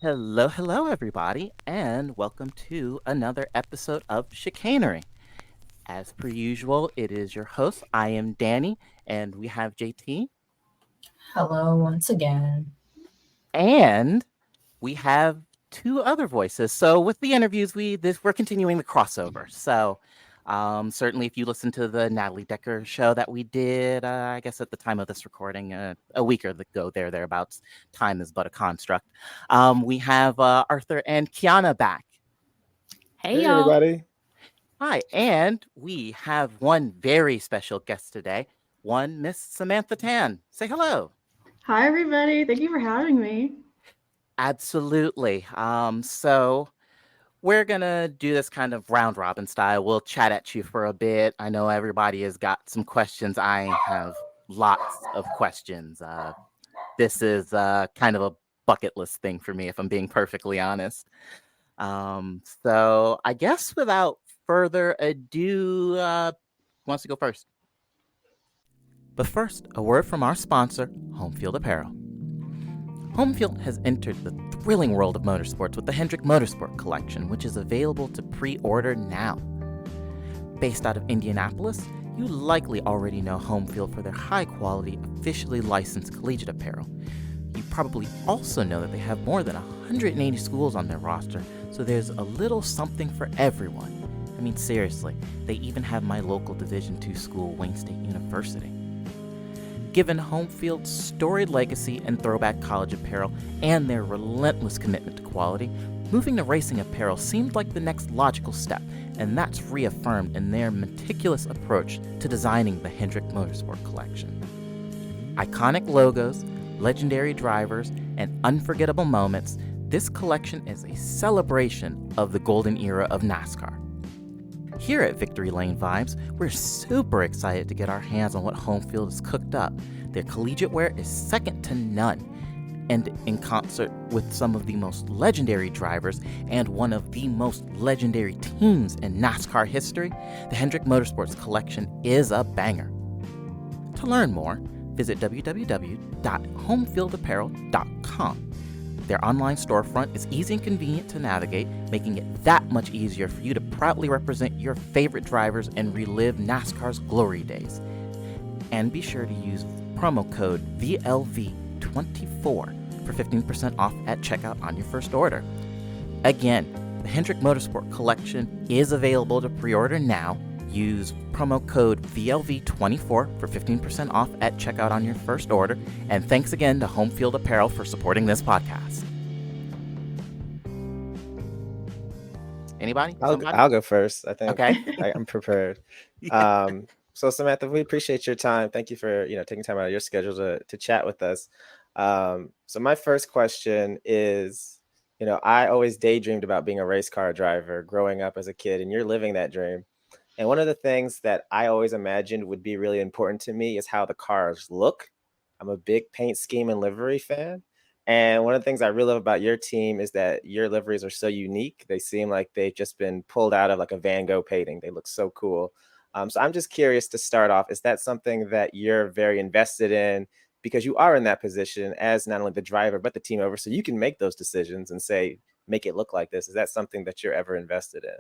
Hello, hello, everybody, and welcome to another episode of Chicanery. As per usual, it is your host. I am Danny, and we have JT, Hello, once again. and we have two other voices. So, with the interviews, we're continuing the crossover. So, certainly, if you listen to the Natalie Decker show that we did, I guess at the time of this recording, a week ago, thereabouts. Time is but a construct. We have Arthur and Kiana back. Hey Hey, y'all. everybody. Hi, and we have one very special guest today, one Miss Samantha Tan. Say hello. Hi, everybody. Thank you for having me. Absolutely. So we're gonna do this kind of round robin style. We'll chat at you for a bit. I know everybody has got some questions. I have lots of questions. This is kind of a bucket list thing for me, if I'm being perfectly honest. So I guess without further ado, who wants to go first? But first, a word from our sponsor, Homefield Apparel. Homefield has entered the thrilling world of motorsports with the Hendrick Motorsport Collection, which is available to pre-order now. Based out of Indianapolis, you likely already know Homefield for their high-quality, officially licensed collegiate apparel. You probably also know that they have more than 180 schools on their roster, so there's a little something for everyone. I mean, seriously, they even have my local Division II school, Wayne State University. Given Homefield's storied legacy and throwback college apparel and their relentless commitment to quality, moving to racing apparel seemed like the next logical step, and that's reaffirmed in their meticulous approach to designing the Hendrick Motorsport Collection. Iconic logos, legendary drivers, and unforgettable moments, this collection is a celebration of the golden era of NASCAR. Here at Victory Lane Vibes, we're super excited to get our hands on what Homefield has cooked up. Their collegiate wear is second to none. And in concert with some of the most legendary drivers and one of the most legendary teams in NASCAR history, the Hendrick Motorsports Collection is a banger. To learn more, visit www.homefieldapparel.com. Their online storefront is easy and convenient to navigate, making it that much easier for you to proudly represent your favorite drivers and relive NASCAR's glory days. And be sure to use promo code VLV24 for 15% off at checkout on your first order. Again, the Hendrick Motorsport Collection is available to pre-order now. Use promo code VLV24 for 15% off at checkout on your first order. And thanks again to Homefield Apparel for supporting this podcast. Anybody? I'll go first. I think. Okay. I'm prepared. So Samantha, we appreciate your time. Thank you for taking time out of your schedule to chat with us. So my first question is, I always daydreamed about being a race car driver growing up as a kid, and you're living that dream. And one of the things that I always imagined would be really important to me is how the cars look. I'm a big paint scheme and livery fan. And one of the things I really love about your team is that your liveries are so unique. They seem like they've just been pulled out of like a Van Gogh painting. They look so cool. So I'm just curious to start off, is that something that you're very invested in? Because you are in that position as not only the driver, but the team owner. So you can make those decisions and say, make it look like this. Is that something that you're ever invested in?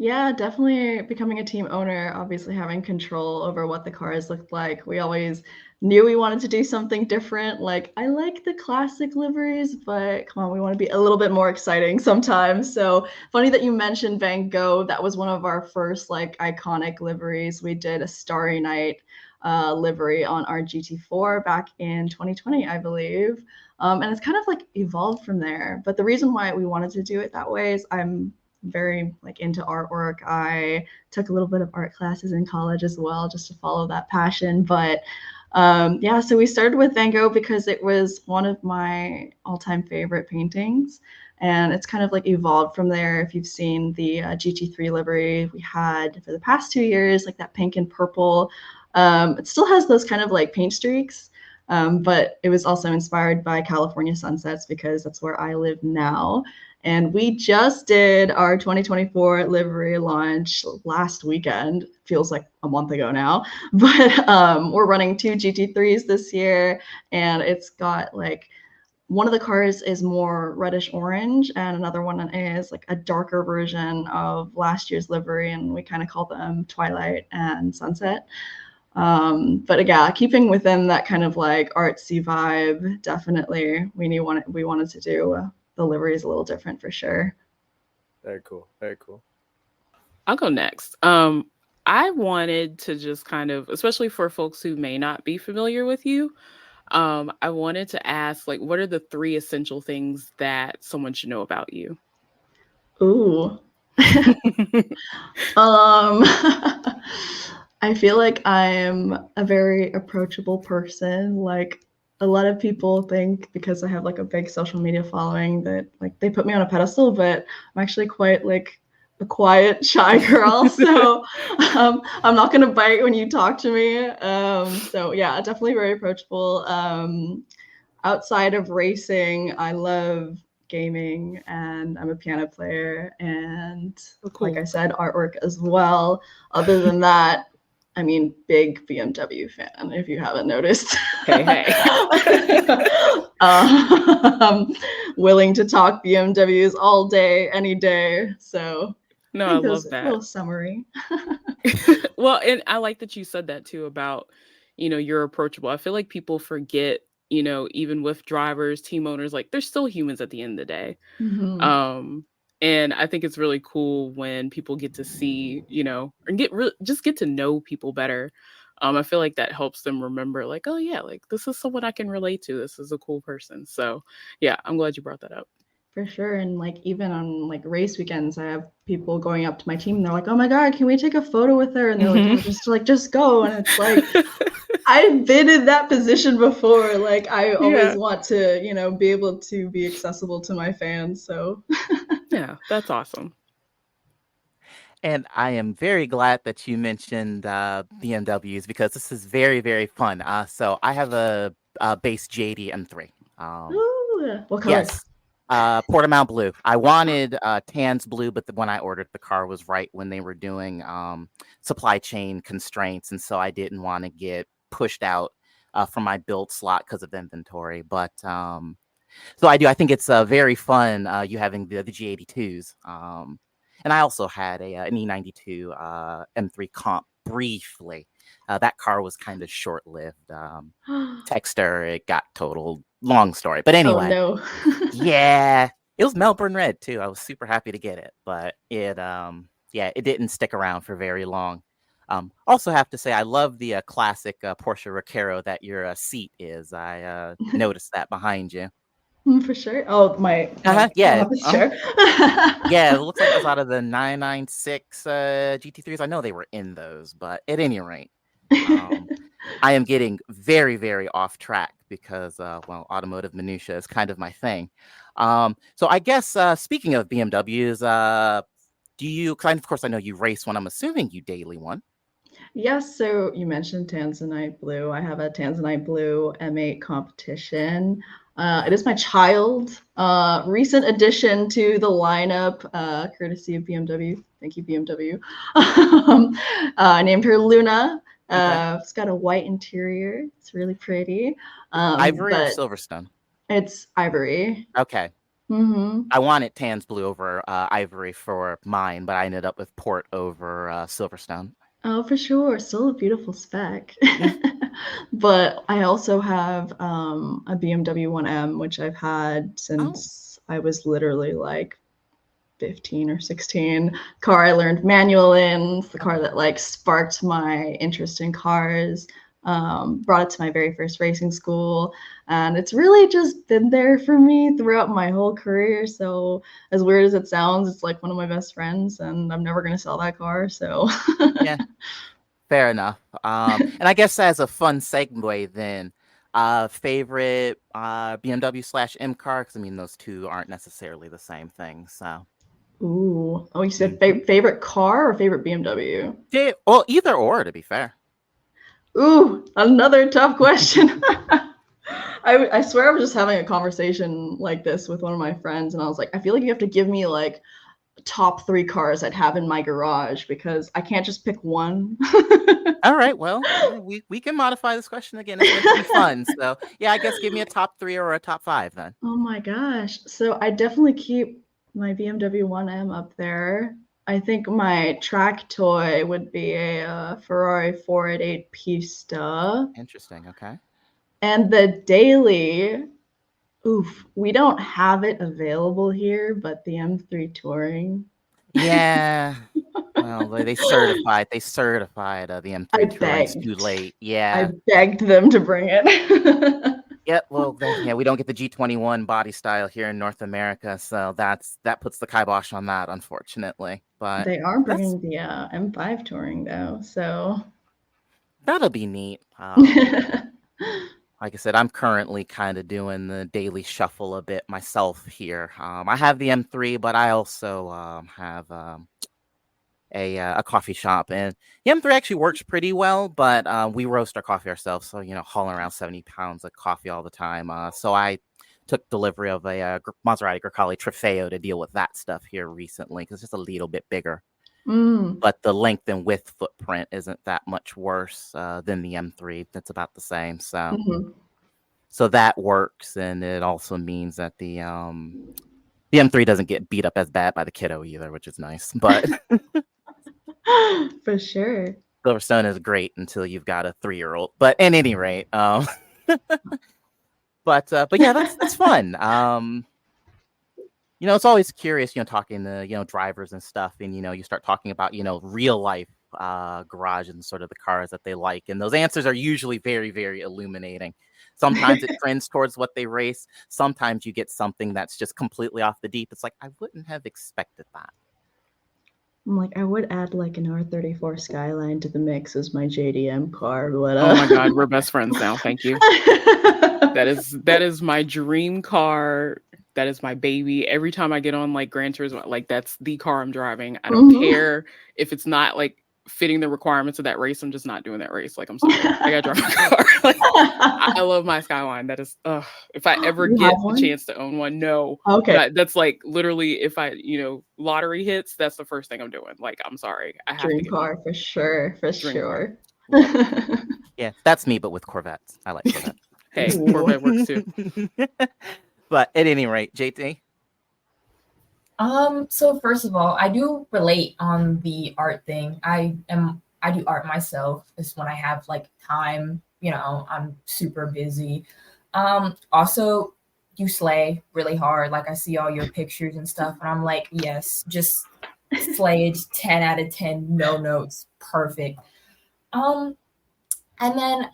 Yeah, definitely becoming a team owner, obviously having control over what the cars looked like. We always knew we wanted to do something different. Like, I like the classic liveries, but come on, we want to be a little bit more exciting sometimes. So funny that you mentioned Van Gogh. That was one of our first like iconic liveries. We did a Starry Night livery on our GT4 back in 2020, I believe. And it's kind of like evolved from there. But the reason why we wanted to do it that way is I'm very like into artwork. I took a little bit of art classes in college as well, just to follow that passion. But yeah, so we started with Van Gogh because it was one of my all-time favorite paintings. And it's kind of like evolved from there. If you've seen the GT3 livery we had for the past 2 years, like that pink and purple, it still has those kind of like paint streaks. But it was also inspired by California sunsets because that's where I live now. And we just did our 2024 livery launch last weekend. Feels like a month ago now. But we're running 2 GT3s this year. And it's got like one of the cars is more reddish orange, and another one is like a darker version of last year's livery, and we kind of call them Twilight and Sunset. But yeah, keeping within that kind of like artsy vibe, definitely we wanted to do the liveries a little different for sure. Very cool. Very cool. I'll go next. I wanted to just kind of, especially for folks who may not be familiar with you, I wanted to ask, like, what are the 3 essential things that someone should know about you? Ooh. I feel like I'm a very approachable person. Like, a lot of people think because I have like a big social media following that like they put me on a pedestal, but I'm actually quite like a quiet, shy girl. So I'm not gonna bite when you talk to me. So yeah, definitely very approachable. Outside of racing, I love gaming, and I'm a piano player, and Cool. like I said, artwork as well. Other than that, I mean, big BMW fan, if you haven't noticed. Hey. Willing to talk BMWs all day, any day. So No, I love a that. little summary. Well, and I like that you said that too about, you're approachable. I feel like people forget, even with drivers, team owners, like they're still humans at the end of the day. Mhm. And I think it's really cool when people get to see, and just get to know people better. I feel like that helps them remember, like, oh yeah, like this is someone I can relate to. This is a cool person. So yeah, I'm glad you brought that up. For sure. And like even on like race weekends, I have people going up to my team and they're like, oh my God, can we take a photo with her? And they're like, just go. And it's like, I've been in that position before. Like I always want to, be able to be accessible to my fans. So Yeah, that's awesome. And I am very glad that you mentioned BMWs because this is very, very fun. So I have a base J80 M3. ooh, what color? Yes, Portimao blue. I wanted Tan's blue, but when I ordered the car was right when they were doing supply chain constraints, and so I didn't want to get pushed out from my build slot because of inventory. But so I do. I think it's very fun you having the G82s. And I also had an E92 M3 comp briefly. That car was kind of short-lived. Texter, it got totaled. Long story. But anyway. Oh, no. Yeah. It was Melbourne red, too. I was super happy to get it. But it didn't stick around for very long. Also have to say, I love the classic Porsche Recaro that your seat is. I noticed that behind you. For sure. Oh, my yeah. Sure. Yeah, it looks like it was out of the 996 GT3s. I know they were in those, but at any rate, I am getting very, very off track because, automotive minutia is kind of my thing. So I guess speaking of BMWs, do you? Of course, I know you race one. I'm assuming you daily one. Yes, so you mentioned Tanzanite Blue. I have a Tanzanite Blue M8 competition. It is my child, recent addition to the lineup, courtesy of BMW. Thank you, BMW. I named her Luna. It's got a white interior. It's really pretty. Ivory or Silverstone? It's ivory. Okay. Mm-hmm. I wanted Tan's Blue over ivory for mine, but I ended up with Port over Silverstone. Oh, for sure. Still a beautiful spec. But I also have a BMW 1M, which I've had since I was literally like 15 or 16. Car I learned manual in. It's the car that like sparked my interest in cars. Brought it to my very first racing school, and it's really just been there for me throughout my whole career. So as weird as it sounds, it's like one of my best friends, and I'm never going to sell that car. So yeah, fair enough. And I guess as a fun segue then, favorite BMW/M car, because I mean those two aren't necessarily the same thing. So ooh, oh, you said favorite car or favorite BMW? Yeah, well, either or, to be fair. Ooh, another tough question. I swear I was just having a conversation like this with one of my friends, and I was like, I feel like you have to give me like top 3 cars I'd have in my garage because I can't just pick one. All right, well, we can modify this question again. It's meant to be fun. So, yeah, I guess give me a top 3 or a top 5 then. Oh my gosh. So I definitely keep my BMW 1M up there. I think my track toy would be a Ferrari 488 Pista. Interesting. Okay. And the daily, oof, we don't have it available here, but the M3 Touring. Yeah. Well, they certified the M3 Touring's too begged. late. I Yeah. begged them to bring it. Yep. Well, yeah, we don't get the G21 body style here in North America, so that puts the kibosh on that, unfortunately. But They are bringing the M5 Touring though, so that'll be neat. Like I said, I'm currently kind of doing the daily shuffle a bit myself here. I have the M3, but I also have a coffee shop, and the M3 actually works pretty well. But we roast our coffee ourselves, so hauling around 70 pounds of coffee all the time. So I took delivery of a Maserati Grecale Trofeo to deal with that stuff here recently because it's just a little bit bigger. But the length and width footprint isn't that much worse than the M3. It's about the same. So that works, and it also means that the M3 doesn't get beat up as bad by the kiddo either, which is nice. But for sure, Silverstone is great until you've got a 3-year-old. But at any rate, but yeah, that's fun. It's always curious, talking to, drivers and stuff, and, you start talking about, real life garage and sort of the cars that they like. And those answers are usually very, very illuminating. Sometimes it trends towards what they race. Sometimes you get something that's just completely off the deep. It's like, I wouldn't have expected that. I'm like, I would add like an R34 Skyline to the mix as my JDM car, but oh my God, we're best friends now. Thank you. That is my dream car. That is my baby. Every time I get on like Gran Turismo, like that's the car I'm driving. I don't care if it's not like fitting the requirements of that race. I'm just not doing that race. Like, I'm sorry, I gotta drive my car. Like, I love my Skyline. That is, if I ever get the chance to own one, no. Okay. That's like literally if I, lottery hits, that's the first thing I'm doing. Like, I'm sorry, I have Dream to get car one. for sure, for sure. Yeah, that's me, but with Corvettes. I like Corvettes. Hey, Corvette works too. But at any rate, JT. So first of all, I do relate on the art thing. I do art myself. It's when I have like time, I'm super busy. Also you slay really hard. Like I see all your pictures and stuff and I'm like, yes, just slayed 10 out of 10, no notes, perfect. And then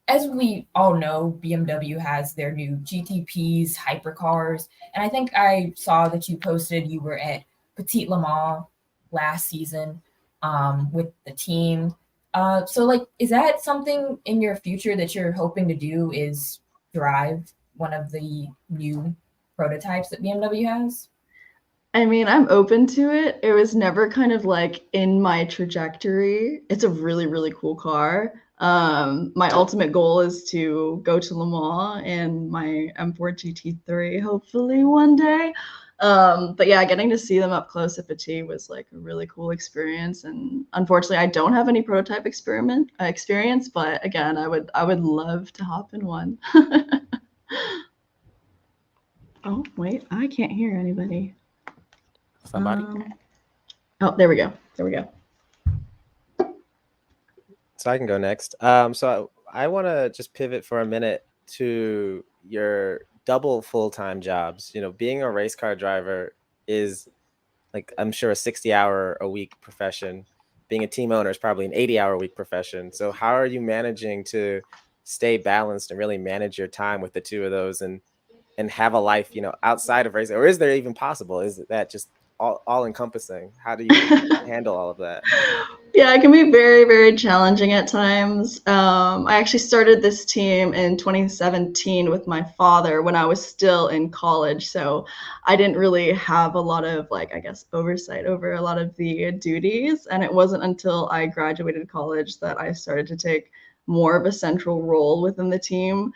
as we all know, BMW has their new GTPs, hypercars, and I think I saw that you posted you were at Petit Le Mans last season with the team. So, like, is that something in your future that you're hoping to do? Is drive one of the new prototypes that BMW has? I mean, I'm open to it. It was never kind of like in my trajectory. It's a really, really cool car. My ultimate goal is to go to Le Mans in my M4 GT3, hopefully one day. But yeah, getting to see them up close at Petit was like a really cool experience. And unfortunately, I don't have any prototype experience. But again, I would love to hop in one. Oh wait, I can't hear anybody. Somebody. Oh, there we go. There we go. So I can go next. So I want to just pivot for a minute to your double full-time jobs. Being a race car driver is like, I'm sure, a 60-hour-a-week profession. Being a team owner is probably an 80-hour-a-week profession. So how are you managing to stay balanced and really manage your time with the two of those and have a life, outside of racing? Or is there even possible? Is that just all encompassing? How do you handle all of that? Yeah, it can be very, very challenging at times. I actually started this team in 2017 with my father when I was still in college. So I didn't really have a lot of, oversight over a lot of the duties. And it wasn't until I graduated college that I started to take more of a central role within the team.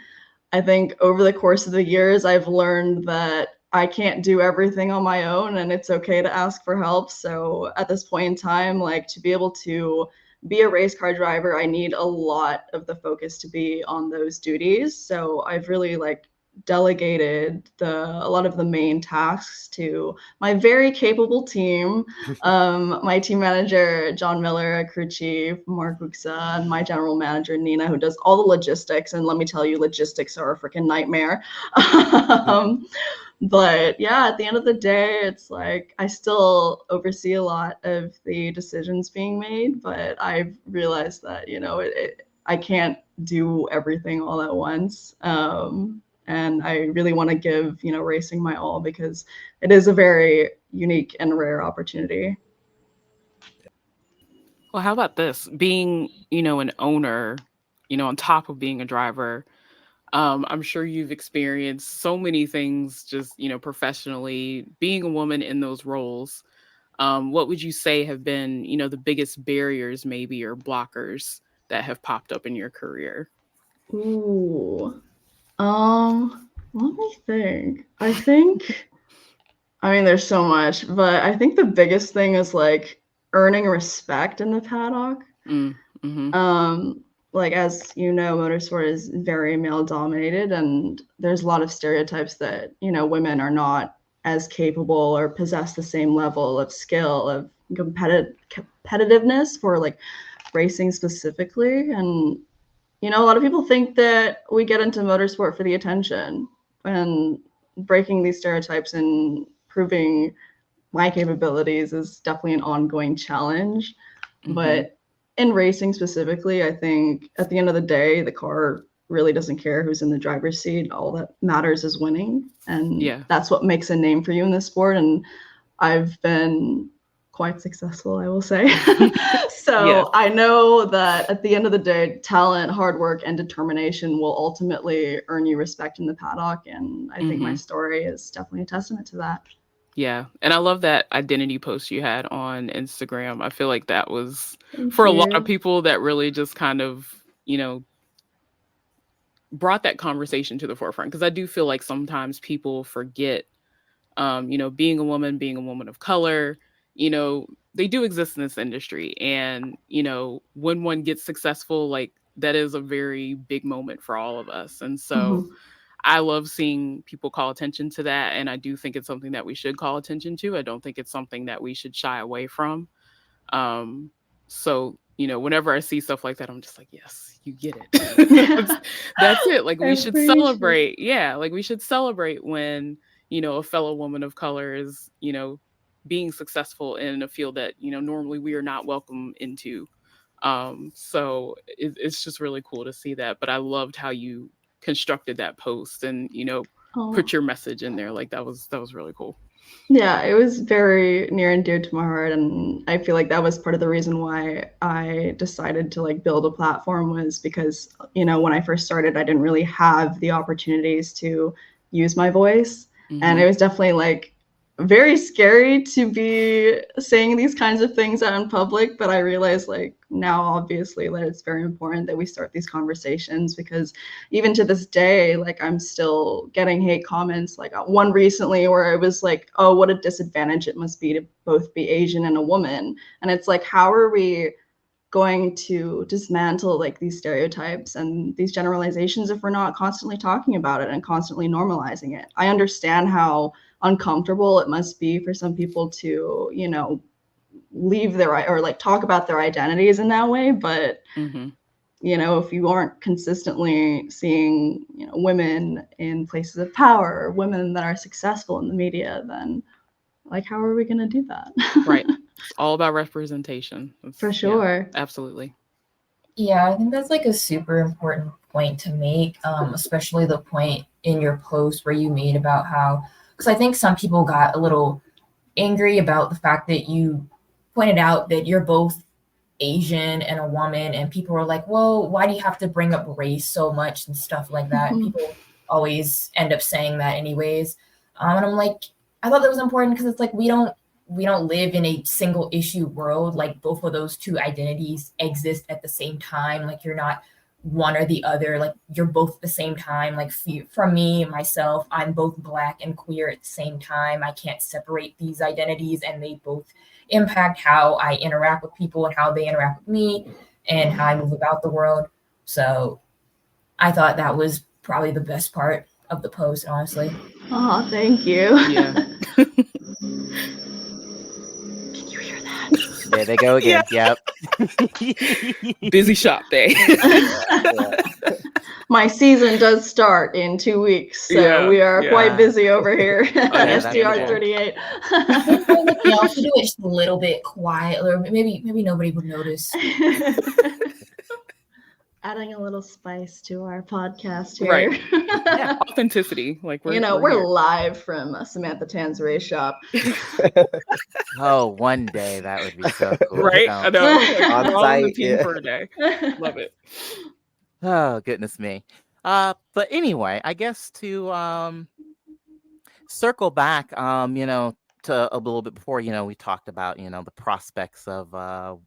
I think over the course of the years, I've learned that I can't do everything on my own, and it's okay to ask for help. So at this point in time, like, to be able to be a race car driver, I need a lot of the focus to be on those duties. So I've really like delegated a lot of the main tasks to my very capable team. My team manager, John Miller, crew chief, Mark Buxa, and my general manager, Nina, who does all the logistics. And let me tell you, logistics are a freaking nightmare. But yeah, at the end of the day, it's like I still oversee a lot of the decisions being made, but I've realized that, you know, I can't do everything all at once. And I really want to give, you know, racing my all, because it is a very unique and rare opportunity. Well, how about this? Being, you know, an owner, you know, on top of being a driver, I'm sure you've experienced so many things just, you know, professionally, being a woman in those roles. What would you say have been, you know, the biggest barriers maybe or blockers that have popped up in your career? Ooh. Let me think. I mean, there's so much, but I think the biggest thing is like earning respect in the paddock. Like, as you know, motorsport is very male dominated, and there's a lot of stereotypes that, you know, women are not as capable or possess the same level of skill, of competitiveness for like racing specifically. And, you know, a lot of people think that we get into motorsport for the attention, and breaking these stereotypes and proving my capabilities is definitely an ongoing challenge. But in racing specifically, I think at the end of the day, the car really doesn't care who's in the driver's seat. All that matters is winning. And that's what makes a name for you in this sport. And I've been quite successful, I will say. So I know that at the end of the day, talent, hard work, and determination will ultimately earn you respect in the paddock. And I think my story is definitely a testament to that. Yeah. And I love that identity post you had on Instagram. I feel like that was for a lot of people that really just kind of, you know, brought that conversation to the forefront. Because I do feel like sometimes people forget, you know, being a woman of color, you know, they do exist in this industry. And, you know, when one gets successful, like that is a very big moment for all of us. And so I love seeing people call attention to that. And I do think it's something that we should call attention to. I don't think it's something that we should shy away from. So, you know, whenever I see stuff like that, I'm just like, yes, you get it. That's it. Like we should celebrate. Yeah. Like we should celebrate when, you know, a fellow woman of color is, you know, being successful in a field that, you know, normally we are not welcome into. So it's just really cool to see that. But I loved how you constructed that post and, you know, put your message in there. Like that was really cool. Yeah, it was very near and dear to my heart, and I feel like that was part of the reason why I decided to like build a platform, was because, you know, when I first started, I didn't really have the opportunities to use my voice, and it was definitely like very scary to be saying these kinds of things out in public. But I realized like now, obviously, that it's very important that we start these conversations, because even to this day, like I'm still getting hate comments, like one recently where it was like, oh, what a disadvantage it must be to both be Asian and a woman. And it's like, how are we going to dismantle like these stereotypes and these generalizations if we're not constantly talking about it and constantly normalizing it? I understand how uncomfortable it must be for some people to, you know, leave their, or like talk about their identities in that way. But, you know, if you aren't consistently seeing, you know, women in places of power, or women that are successful in the media, then like, how are we going to do that? Right. It's all about representation. For sure. Yeah, absolutely. Yeah, I think that's like a super important point to make, especially the point in your post where you made about how, because I think some people got a little angry about the fact that you pointed out that you're both Asian and a woman, and people were like, well, why do you have to bring up race so much and stuff like that? And people always end up saying that anyways. And I'm like, I thought that was important because it's like we don't live in a single issue world. Like both of those two identities exist at the same time. Like you're not one or the other. Like you're both at the same time. Like for me, myself, I'm both Black and queer at the same time. I can't separate these identities, and they both impact how I interact with people and how they interact with me and how I move about the world. So I thought that was probably the best part of the post, honestly. Oh, thank you. Yeah. Can you hear that? There they go again. Yep. Busy shop day. My season does start in 2 weeks, so Yeah, we are yeah. quite busy over here yeah, at that's SDR cool. 38. You know, if you do it just a little bit quiet, or maybe nobody would notice. Adding a little spice to our podcast here. Right. Yeah. Authenticity. Like we're we're here. live from Samantha Tan's race shop. Oh, one day that would be so cool. Right? No. I know. Like, On we're all on the site, team yeah. for a day. Love it. Oh, goodness me. But anyway, I guess to circle back, to a little bit before, we talked about, the prospects of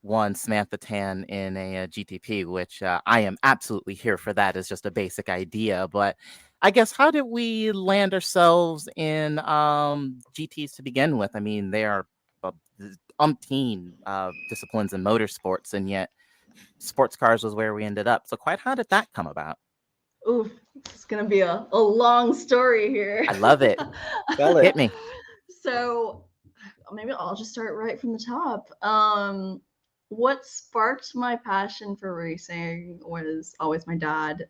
one Samantha Tan in a GTP, which I am absolutely here for. That is just a basic idea. But I guess, how did we land ourselves in GTs to begin with? I mean, there are umpteen disciplines in motorsports, and yet sports cars was where we ended up. So how did that come about? Ooh, it's gonna be a long story here. I love it. Tell it. Hit me. So maybe I'll just start right from the top. What sparked my passion for racing was always my dad.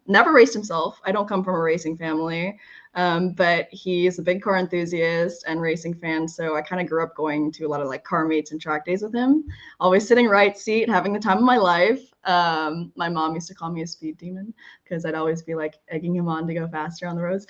Never raced himself. I don't come from a racing family, but he's a big car enthusiast and racing fan. So I kind of grew up going to a lot of like car meets and track days with him. Always sitting right seat, having the time of my life. My mom used to call me a speed demon because I'd always be like egging him on to go faster on the roads.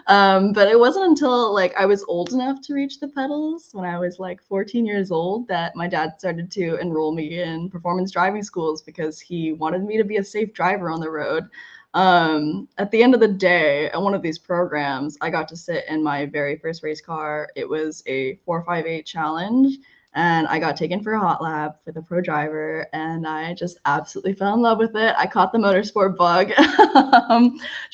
But it wasn't until like I was old enough to reach the pedals, when I was like 14 years old, that my dad started to enroll me in performance driving schools because he wanted me to be a safe driver on the road. At the end of the day, at one of these programs, I got to sit in my very first race car. It was a 458 challenge, and I got taken for a hot lap with a pro driver, and I just absolutely fell in love with it. I caught the motorsport bug,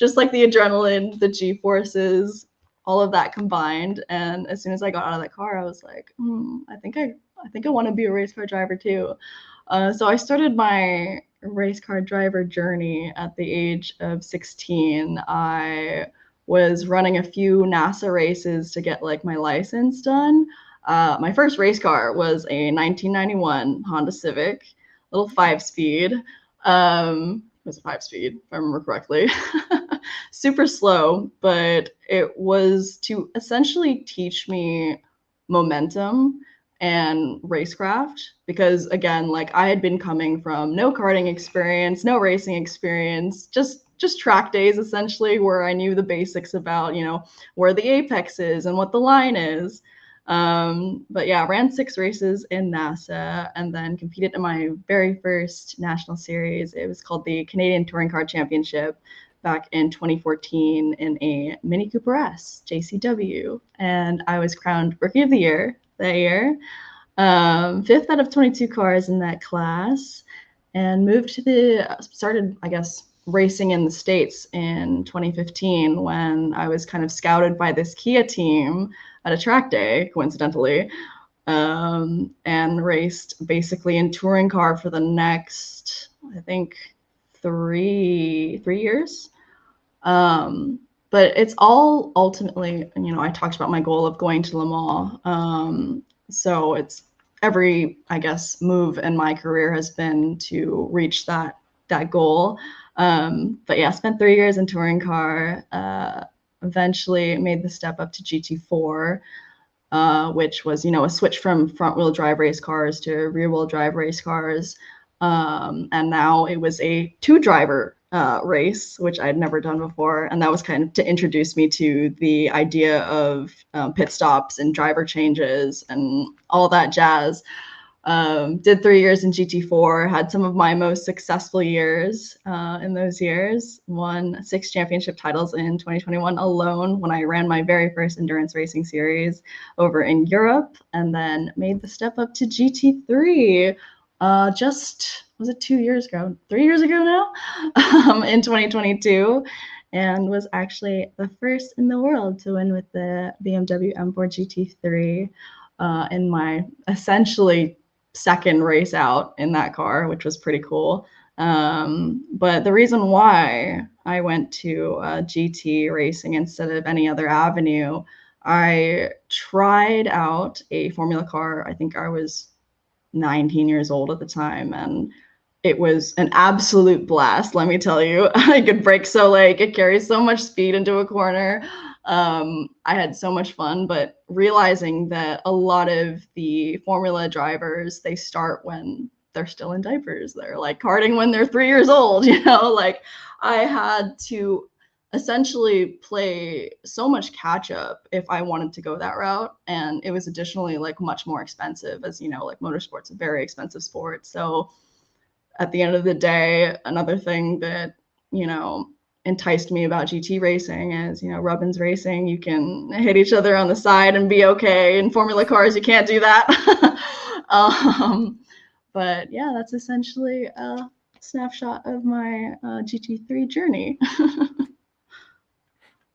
just like the adrenaline, the G-forces, all of that combined. And as soon as I got out of that car, I was like, I think I want to be a race car driver too. So I started my race car driver journey at the age of 16. I was running a few NASA races to get like my license done. My first race car was a 1991 Honda Civic, little 5-speed. It was a 5-speed, if I remember correctly. Super slow, but it was to essentially teach me momentum and racecraft, because again, like I had been coming from no karting experience, no racing experience, just track days essentially, where I knew the basics about, where the apex is and what the line is. But yeah, ran 6 races in NASA and then competed in my very first national series. It was called the Canadian Touring Car Championship back in 2014 in a Mini Cooper S JCW. And I was crowned Rookie of the Year that year. 5th out of 22 cars in that class, and started, I guess, racing in the States in 2015 when I was kind of scouted by this Kia team at a track day, coincidentally, and raced basically in touring car for the next, I think, 3 years. But it's all ultimately, I talked about my goal of going to Le Mans. So it's every, I guess, move in my career has been to reach that goal. But yeah, spent 3 years in touring car, eventually made the step up to GT4, which was, a switch from front wheel drive race cars to rear wheel drive race cars. And now it was a 2-driver race, which I'd never done before. And that was kind of to introduce me to the idea of pit stops and driver changes and all that jazz. Did 3 years in GT4, had some of my most successful years in those years, won 6 championship titles in 2021 alone when I ran my very first endurance racing series over in Europe, and then made the step up to GT3 just was it 2 years ago, 3 years ago now, in 2022, and was actually the first in the world to win with the BMW M4 GT3 in my essentially second race out in that car, which was pretty cool. But the reason why I went to GT racing instead of any other avenue, I tried out a Formula car. I think I was 19 years old at the time, and it was an absolute blast, let me tell you. I could brake so like it carries so much speed into a corner. I had so much fun, but realizing that a lot of the Formula drivers, they start when they're still in diapers. They're like karting when they're 3 years old, you know, like I had to essentially play so much catch up if I wanted to go that route. And it was additionally like much more expensive, as you know, like motorsport's a very expensive sport. So at the end of the day, another thing that, you know, enticed me about GT racing is, you know, Rubbins racing, you can hit each other on the side and be okay. In Formula cars, you can't do that. But yeah, that's essentially a snapshot of my GT3 journey.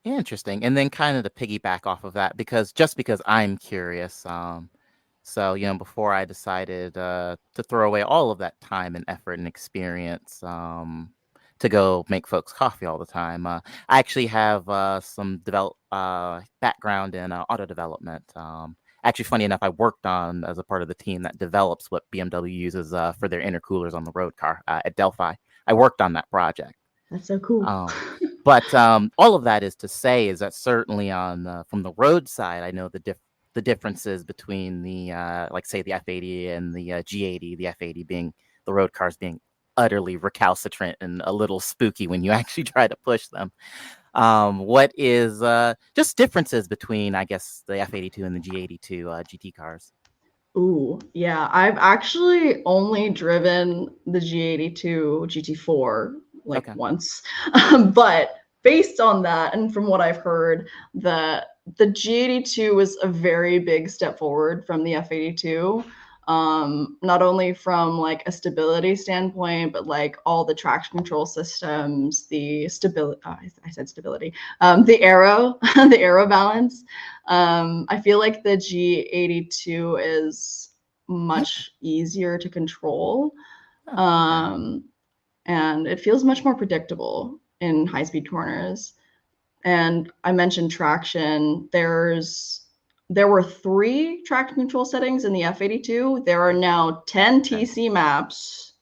Interesting. And then kind of to piggyback off of that, because I'm curious, so, before I decided to throw away all of that time and effort and experience to go make folks coffee all the time, I actually have some background in auto development. Actually, funny enough, I worked on as a part of the team that develops what BMW uses for their intercoolers on the road car at Delphi. I worked on that project. That's so cool. But all of that is to say is that certainly from the road side, I know the differences between the like say the F80 and the G80, the F80 being the road cars being utterly recalcitrant and a little spooky when you actually try to push them. What is just differences between, I guess, the F82 and the G82 GT cars? Ooh, yeah. I've actually only driven the G82 GT4 once. But based on that, and from what I've heard, the G82 was a very big step forward from the F82. Not only from like a stability standpoint, but like all the traction control systems, the stability, I said stability, the aero, the aero balance. I feel like the G82 is much easier to control. And it feels much more predictable in high-speed corners. And I mentioned traction. There were 3 traction control settings in the F82. There are now 10 TC maps,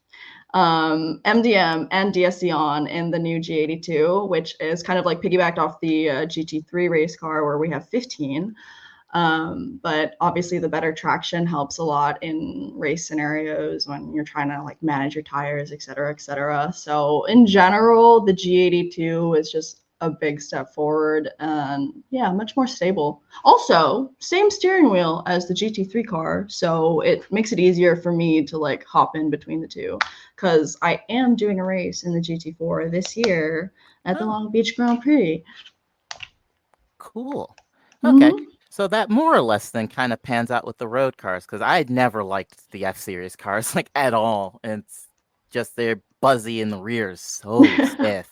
MDM and DSC on in the new G82, which is kind of like piggybacked off the GT3 race car where we have 15. But obviously the better traction helps a lot in race scenarios when you're trying to like manage your tires, et cetera, et cetera. So in general, the G82 is just a big step forward and yeah, much more stable. Also, same steering wheel as the GT3 car, so it makes it easier for me to like hop in between the two, because I am doing a race in the GT4 this year at the Long Beach Grand Prix. Cool. Okay. So that more or less then kind of pans out with the road cars, because I'd never liked the F-Series cars like at all. And it's just they're buzzy in the rear, so stiff.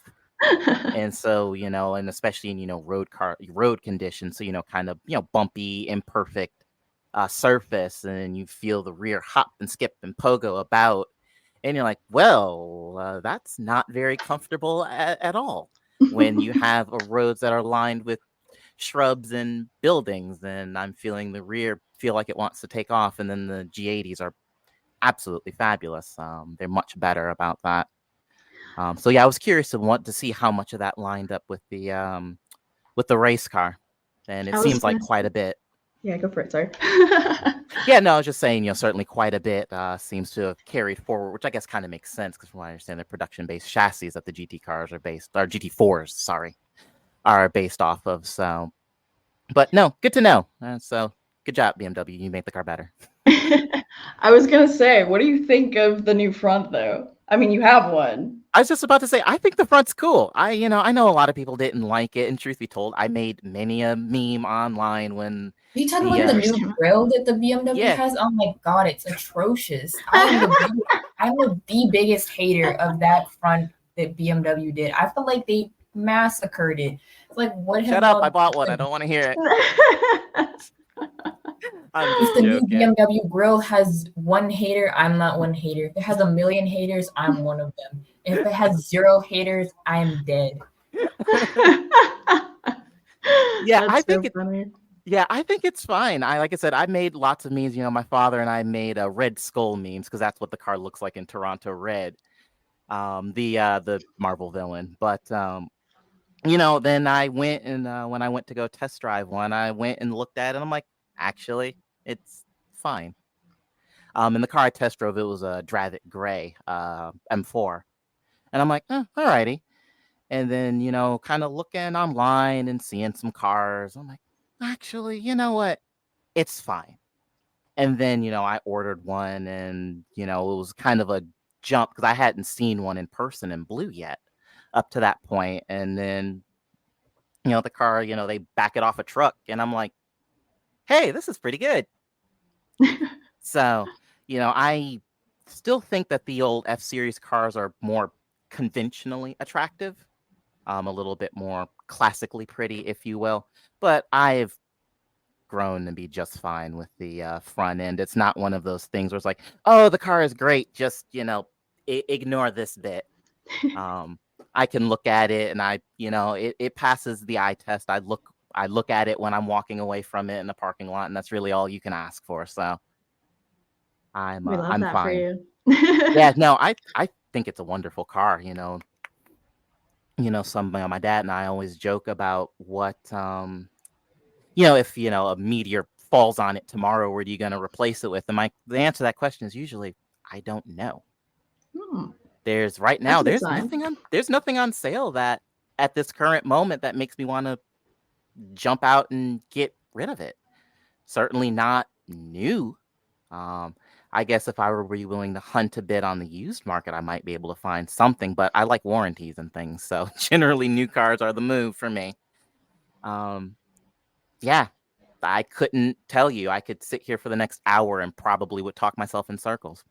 And so, and especially in, road conditions. So, kind of, bumpy, imperfect surface, and you feel the rear hop and skip and pogo about. And you're like, well, that's not very comfortable at all when you have roads that are lined with shrubs and buildings. And I'm feeling the rear feel like it wants to take off. And then the G80s are absolutely fabulous. They're much better about that. So yeah, I was curious to want to see how much of that lined up with the race car, and it seems like quite a bit. Yeah, go for it. Sorry. Yeah, no, I was just saying, certainly quite a bit seems to have carried forward, which I guess kind of makes sense because from what I understand, the production-based chassis that the GT cars are based, or GT4s, sorry, are based off of. So, but no, good to know. So good job, BMW. You made the car better. I was gonna say, what do you think of the new front though? I mean, you have one. I was just about to say, I think the front's cool. I know a lot of people didn't like it, and truth be told, I made many a meme online when Are you talking the about the First new came out. grill that the BMW Yeah. has? Oh my god, it's atrocious. I'm the biggest hater of that front that BMW did. I feel like they massacred it. It's like, what have shut up, y'all I bought one. I done? don't want to hear it. I'm If just the new joking. BMW grill has one hater, I'm not one hater. If it has a million haters, I'm one of them. If it has 0 haters, I'm dead. Yeah, That's I so think it. funny. Yeah, I think it's fine. Like I said, I made lots of memes. My father and I made Red Skull memes because that's what the car looks like in Toronto Red, the Marvel villain. But then I went and when I went to go test drive one, I went and looked at it. And I'm like, actually, it's fine. And the car I test drove, it was a Dravit Gray M4, and I'm like, alrighty. And then kind of looking online and seeing some cars, I'm like, actually, you know what? It's fine. And then, I ordered one, and, it was kind of a jump because I hadn't seen one in person in blue yet up to that point. And then, the car, they back it off a truck, and I'm like, hey, this is pretty good. So, I still think that the old F-Series cars are more conventionally attractive, a little bit more classically pretty, if you will. But I've grown to be just fine with the front end. It's not one of those things where it's like, oh, the car is great, just ignore this bit. I can look at it, and it passes the eye test. I look at it when I'm walking away from it in the parking lot, and that's really all you can ask for. So We love I'm that for fine. you. Yeah, no, I think it's a wonderful car. My dad and I always joke about what if a meteor falls on it tomorrow, what are you going to replace it with? And the answer to that question is usually I don't know. Hmm, There's right that's now a good there's sign. nothing on sale that at this current moment that makes me want to jump out and get rid of it. Certainly not new. I guess if I were really willing to hunt a bit on the used market, I might be able to find something, but I like warranties and things, so generally new cars are the move for me. Yeah, I couldn't tell you. I could sit here for the next hour and probably would talk myself in circles.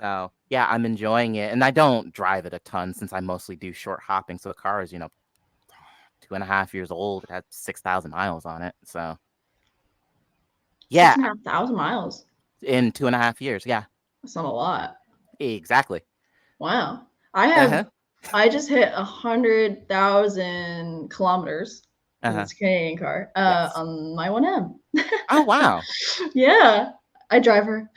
So yeah, I'm enjoying it, and I don't drive it a ton since I mostly do short hopping. So the car is 2.5 years old. It had 6,000 miles on it. So yeah, 6,500 miles. in 2.5 years. Yeah, That's not a lot. exactly. Wow. I Uh-huh. just hit 100,000 kilometers. Uh-huh. It's a Canadian car. Yes. On my 1M. Oh wow. Yeah, I drive her.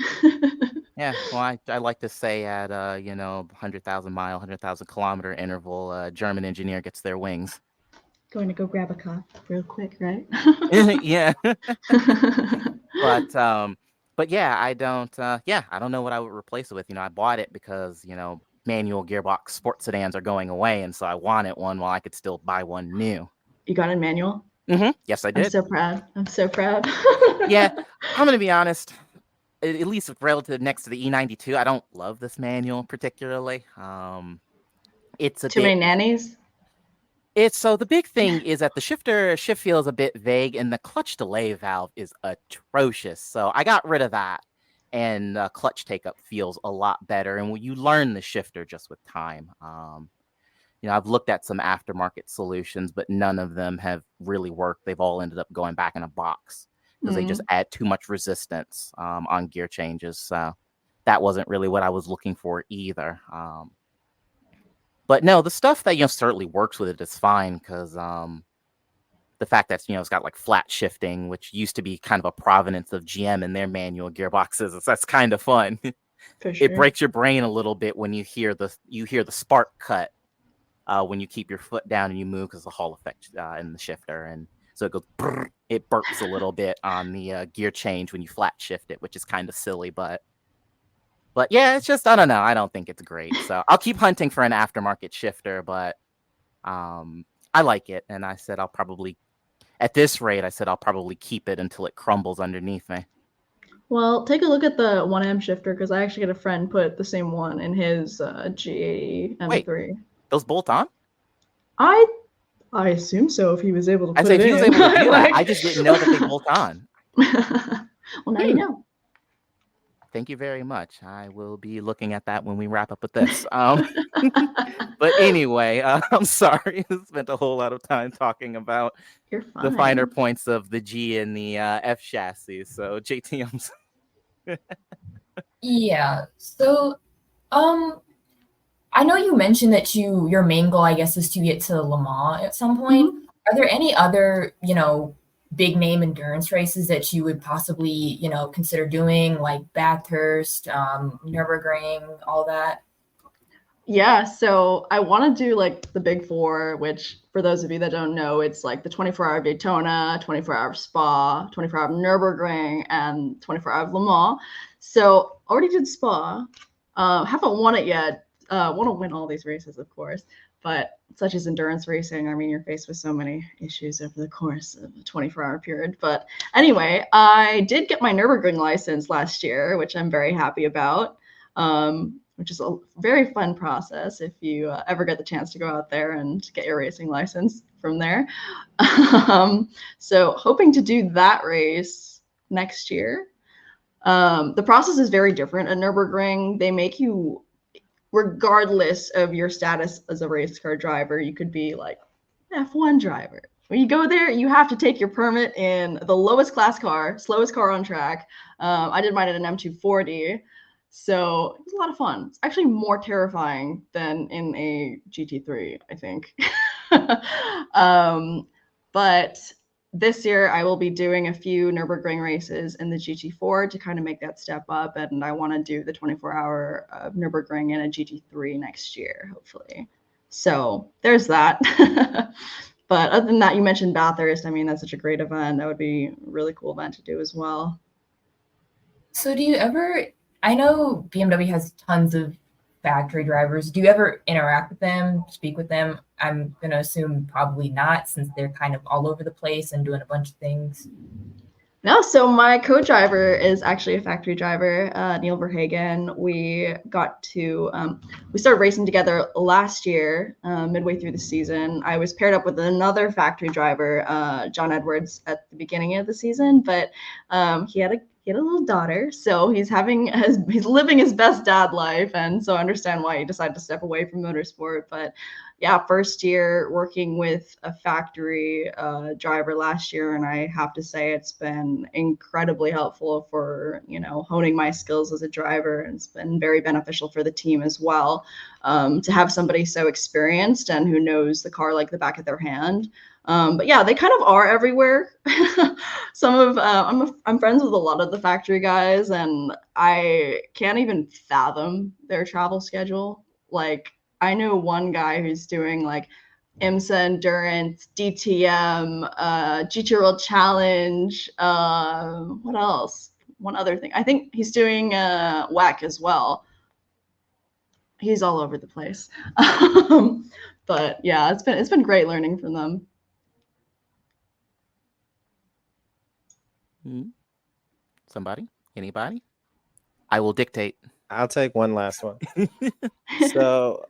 Yeah. Well, I like to say at 100,000 mile, 100,000 kilometer interval, German engineer gets their wings. Going to go grab a cup real quick, right? Yeah. But yeah, I don't know what I would replace it with. I bought it because, manual gearbox sports sedans are going away, and so I wanted one while I could still buy one new. You got a manual? Mm-hmm. Yes, I I'm did. so proud. I'm so proud. Yeah, I'm gonna be honest. At least relative next to the E92, I don't love this manual particularly. It's a Too bit. many nannies? So the big thing is that the shift feel is a bit vague, and the clutch delay valve is atrocious. So I got rid of that, and clutch take up feels a lot better. And when you learn the shifter just with time, I've looked at some aftermarket solutions, but none of them have really worked. They've all ended up going back in a box because they just add too much resistance on gear changes. So that wasn't really what I was looking for either. But no, the stuff that certainly works with it is fine because the fact that it's got like flat shifting, which used to be kind of a provenance of GM and their manual gearboxes, that's kind of fun. For sure. It breaks your brain a little bit when you hear the spark cut when you keep your foot down and you move because the Hall effect in the shifter, and so it goes brrr, it burps a little bit on the gear change when you flat shift it, which is kind of silly, but yeah, it's just I don't know. I don't think it's great, so I'll keep hunting for an aftermarket shifter, but I like it, and I said I'll probably at this rate, I'll probably keep it until it crumbles underneath me. Well, take a look at the 1M shifter because I actually had a friend put the same one in his G80 M3. Those bolt on? I assume so if he was able to I'd put say it if he in. was able to do that, Like- I just didn't know that they bolt on. Well, now you know. Thank you very much. I will be looking at that when we wrap up with this. But anyway, I'm sorry. I spent a whole lot of time talking about You're the fine. finer points of the G and the F chassis. So JT, I'm sorry. Yeah. So, I know you mentioned that your main goal, I guess, is to get to Le Mans at some point. Mhm. Are there any other, big name endurance races that you would possibly, consider doing, like Bathurst, Nürburgring, all that? Yeah, so I want to do like the big four, which for those of you that don't know, it's like the 24-hour Daytona, 24-hour Spa, 24-hour Nürburgring, and 24-hour Le Mans. So already did Spa. Haven't won it yet. Want to win all these races, of course. But such as endurance racing, I mean, you're faced with so many issues over the course of a 24-hour period. But anyway, I did get my Nürburgring license last year, which I'm very happy about. Which is a very fun process if you ever get the chance to go out there and get your racing license from there. So hoping to do that race next year. The process is very different at Nürburgring. They make you, regardless of your status as a race car driver, you could be like F1 driver. When you go there, you have to take your permit in the lowest class car, slowest car on track. I did mine at an M240. So it was a lot of fun. It's actually more terrifying than in a GT3, I think. But this year I will be doing a few Nürburgring races in the GT4 to kind of make that step up. And I want to do the 24-hour Nürburgring in a GT3 next year, hopefully. So there's that. But other than that, you mentioned Bathurst. I mean, that's such a great event. That would be a really cool event to do as well. So do you ever, I know BMW has tons of factory drivers. Do you ever interact with them, speak with them? I'm going to assume probably not, since they're kind of all over the place and doing a bunch of things. No, so my co-driver is actually a factory driver, Neil Verhagen. We started racing together last year, midway through the season. I was paired up with another factory driver, John Edwards, at the beginning of the season, but he had a little daughter, so he's living his best dad life, and so I understand why he decided to step away from motorsport. But yeah, first year working with a factory driver last year, and I have to say it's been incredibly helpful for honing my skills as a driver, and it's been very beneficial for the team as well, to have somebody so experienced and who knows the car like the back of their hand. But yeah, they kind of are everywhere. I'm friends with a lot of the factory guys, and I can't even fathom their travel schedule. Like, I know one guy who's doing like IMSA Endurance, DTM, GT World Challenge. What else? One other thing. I think he's doing WEC as well. He's all over the place. But yeah, it's been great learning from them. Somebody? Anybody? I will dictate. I'll take one last one. So,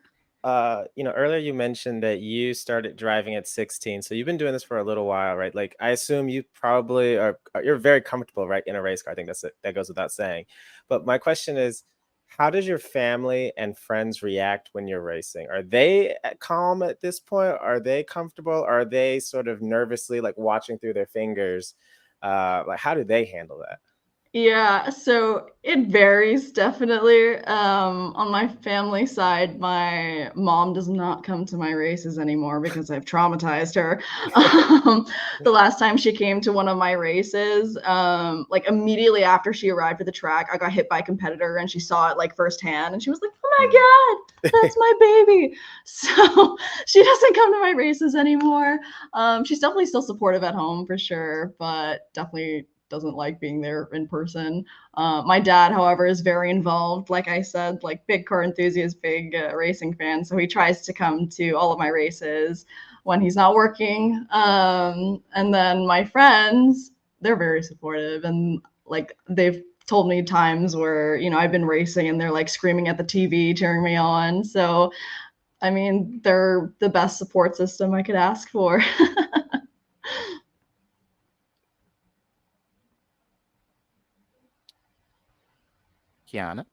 earlier you mentioned that you started driving at 16. So you've been doing this for a little while, right? Like, I assume you probably you're very comfortable, right, in a race car. I think that goes without saying. But my question is, how does your family and friends react when you're racing? Are they calm at this point? Are they comfortable? Are they sort of nervously like watching through their fingers? Like, how do they handle that? Yeah, so it varies definitely. On my family side, my mom does not come to my races anymore because I've traumatized her. The last time she came to one of my races, like immediately after she arrived at the track, I got hit by a competitor and she saw it like firsthand and she was like, "Oh my God, that's my baby." So she doesn't come to my races anymore. She's definitely still supportive at home for sure, but definitely doesn't like being there in person. My dad, however, is very involved. Like I said, like big car enthusiast, big racing fan. So he tries to come to all of my races when he's not working. And then my friends, they're very supportive and like they've told me times where, you know, I've been racing and they're like screaming at the TV, cheering me on. So, I mean, they're the best support system I could ask for. Kiana?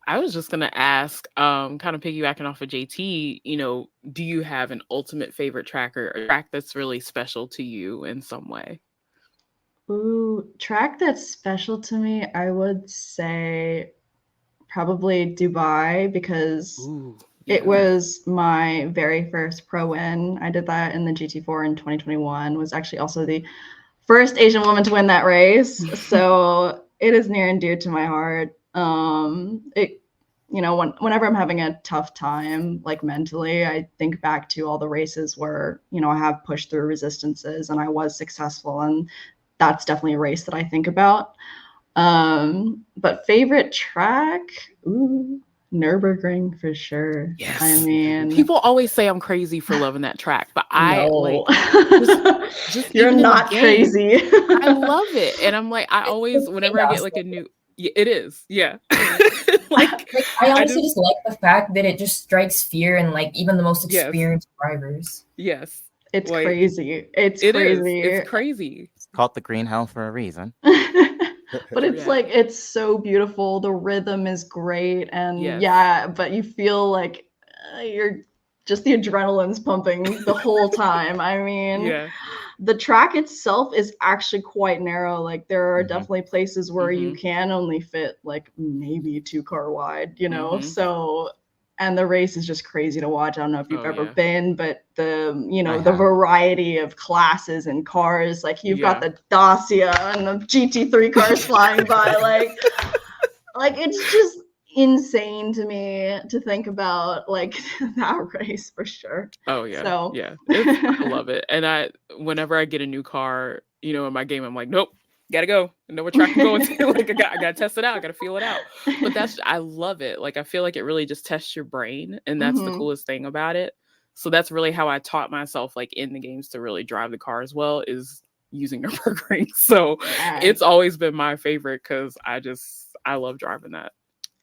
I was just gonna ask, kind of piggybacking off of JT, you know, do you have an ultimate favorite track or a track that's really special to you in some way? Ooh, track that's special to me, I would say probably Dubai, because Ooh, it yeah. was my very first pro win. I did that in the GT4 in 2021. Was actually also the first Asian woman to win that race. So it is near and dear to my heart. You know, whenever I'm having a tough time, like mentally, I think back to all the races where, you know, I have pushed through resistances and I was successful. And that's definitely a race that I think about. But favorite track, ooh, Nürburgring for sure. Yes. I mean, people always say I'm crazy for loving that track, but I no. like just You're even in the not game, crazy. I love it. And I'm like, I always, whenever I get like a new, yeah, it is, yeah. Like, I honestly just like the fact that it just strikes fear in like even the most Yes. experienced drivers. Yes. It's Like, crazy. It's it is. crazy. It's crazy. It's called the Green Hell for a reason. But it's Yeah. like, it's so beautiful. The rhythm is great. And Yes. yeah, but you feel like you're just, the adrenaline's pumping the whole time. I mean, Yeah. the track itself is actually quite narrow. Like there are Mhm. definitely places where you Mhm. can only fit like maybe 2 car wide, you know? Mhm. So, and the race is just crazy to watch. I don't know if you've Oh, ever yeah. been, but the, you know, I the have. variety of classes and cars, like you've got Yeah. the Dacia and the GT3 cars flying by, like it's just insane to me to think about like that race for sure. Oh yeah. So Yeah. I love it. And whenever I get a new car, you know, in my game, I'm like, nope, gotta go. I know what track I'm going to. Like I gotta test it out. I gotta feel it out. But I love it. Like I feel like it really just tests your brain, and that's the Mhm. coolest thing about it. So that's really how I taught myself, like in the games, to really drive the car as well, is using Nürburgring. So Yeah. it's always been my favorite because I love driving that.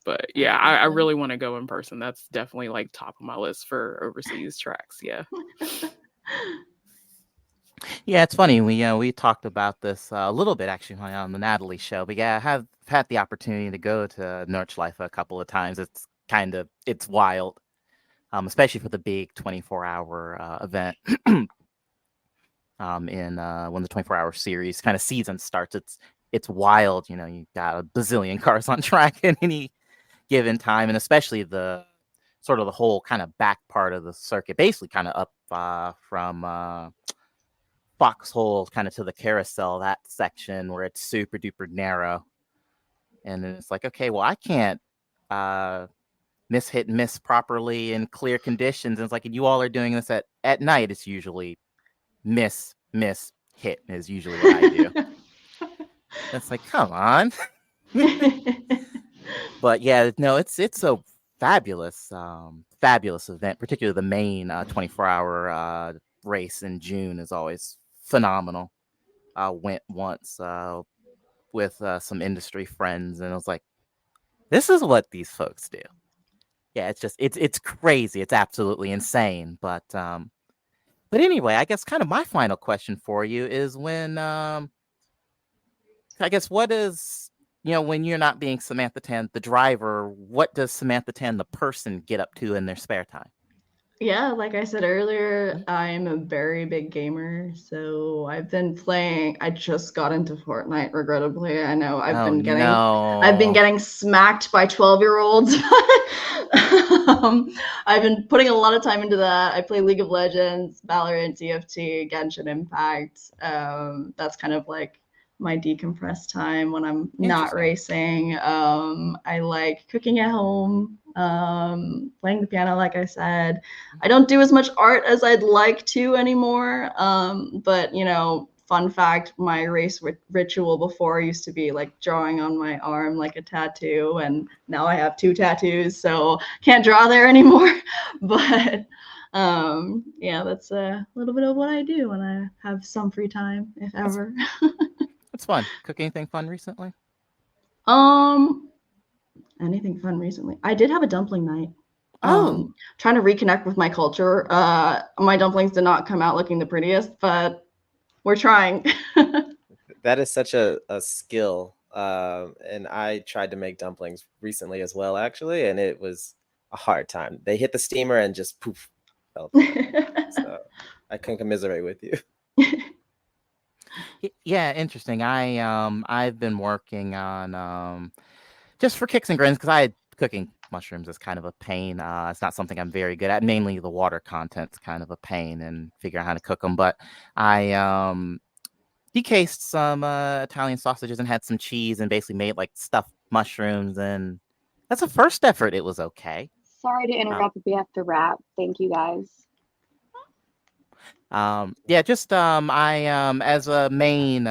But yeah, I really want to go in person. That's definitely like top of my list for overseas tracks. Yeah. Yeah, it's funny. We talked about this a little bit actually on the Natalie show. But yeah, I have had the opportunity to go to Nordschleife a couple of times. It's wild, especially for the big 24-hour event. In when the 24-hour series kind of season starts, it's wild. You know, you got a bazillion cars on track at any given time, and especially the sort of the whole kind of back part of the circuit, basically kind of up from Foxhole kind of to the carousel, that section where it's super duper narrow. And then it's like, okay, well, I can't hit and miss properly in clear conditions. And it's like, and you all are doing this at night. It's usually miss, hit is usually what I do. It's like, come on. But yeah, no, it's a fabulous event. Particularly the main 24-hour race in June is always phenomenal. I went once with some industry friends, and I was like, this is what these folks do. Yeah, it's crazy. It's absolutely insane. But anyway, I guess kind of my final question for you is I guess what is, when you're not being Samantha Tan, the driver, what does Samantha Tan, the person, get up to in their spare time? Yeah, like I said earlier, I'm a very big gamer. So I've been playing. I just got into Fortnite, regrettably. I know I've been getting smacked by 12-year-olds. I've been putting a lot of time into that. I play League of Legends, Valorant, TFT, Genshin Impact. That's kind of like my decompressed time when I'm not racing. I like cooking at home, playing the piano, like I said. I don't do as much art as I'd like to anymore. But, fun fact, my race ritual before used to be like drawing on my arm like a tattoo, and now I have 2 tattoos, so can't draw there anymore. But yeah, that's a little bit of what I do when I have some free time, if ever. It's fun. Cook anything fun recently? Anything fun recently? I did have a dumpling night. Oh. Trying to reconnect with my culture. My dumplings did not come out looking the prettiest, but we're trying. That is such a skill. And I tried to make dumplings recently as well, actually, and it was a hard time. They hit the steamer and just poof, fell apart. So I can commiserate with you. Yeah, interesting. I've been working on just for kicks and grins because cooking mushrooms is kind of a pain. It's not something I'm very good at. Mainly the water content's kind of a pain and figuring out how to cook them. But I decased some Italian sausages and had some cheese and basically made like stuffed mushrooms, and that's a first effort. It was okay. Sorry to interrupt, but we have to wrap. Thank you, guys. Yeah, just I as a main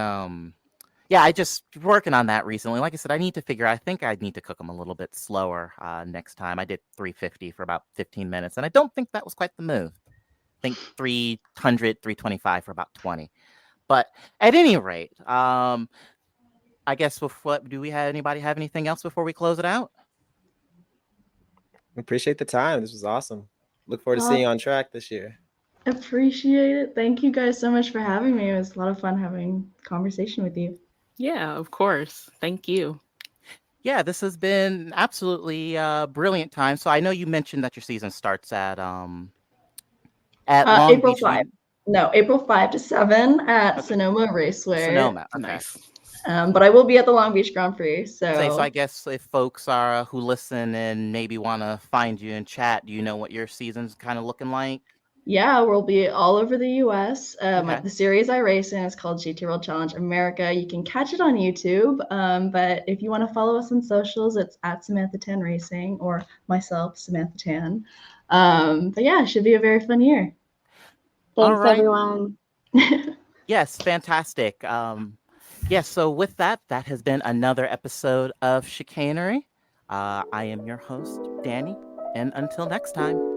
yeah, I just working on that recently. Like I said, I think I need to cook them a little bit slower next time. I did 350 for about 15 minutes, and I don't think that was quite the move. I think 300, 325 for about 20. But at any rate, I guess anybody have anything else before we close it out? Appreciate the time. This was awesome. Look forward to seeing you on track this year. Appreciate it. Thank you guys so much for having me. It was a lot of fun having a conversation with you. Yeah, of course. Thank you. Yeah, this has been absolutely brilliant time. So I know you mentioned that your season starts at Long April Beach. 5. No, April 5 to 7 at Sonoma Raceway. Sonoma, okay. Nice. But I will be at the Long Beach Grand Prix. So I guess if folks are who listen and maybe want to find you and chat, do you know what your season's kind of looking like? Yeah, we'll be all over the U.S. Okay. The series I race in is called GT World Challenge America. You can catch it on YouTube, but if you want to follow us on socials, it's at Samantha Tan Racing or myself, Samantha Tan. But yeah, it should be a very fun year. Thanks, everyone. Yes, fantastic. Yes, so with that has been another episode of Chicanery. I am your host, Danny, and until next time.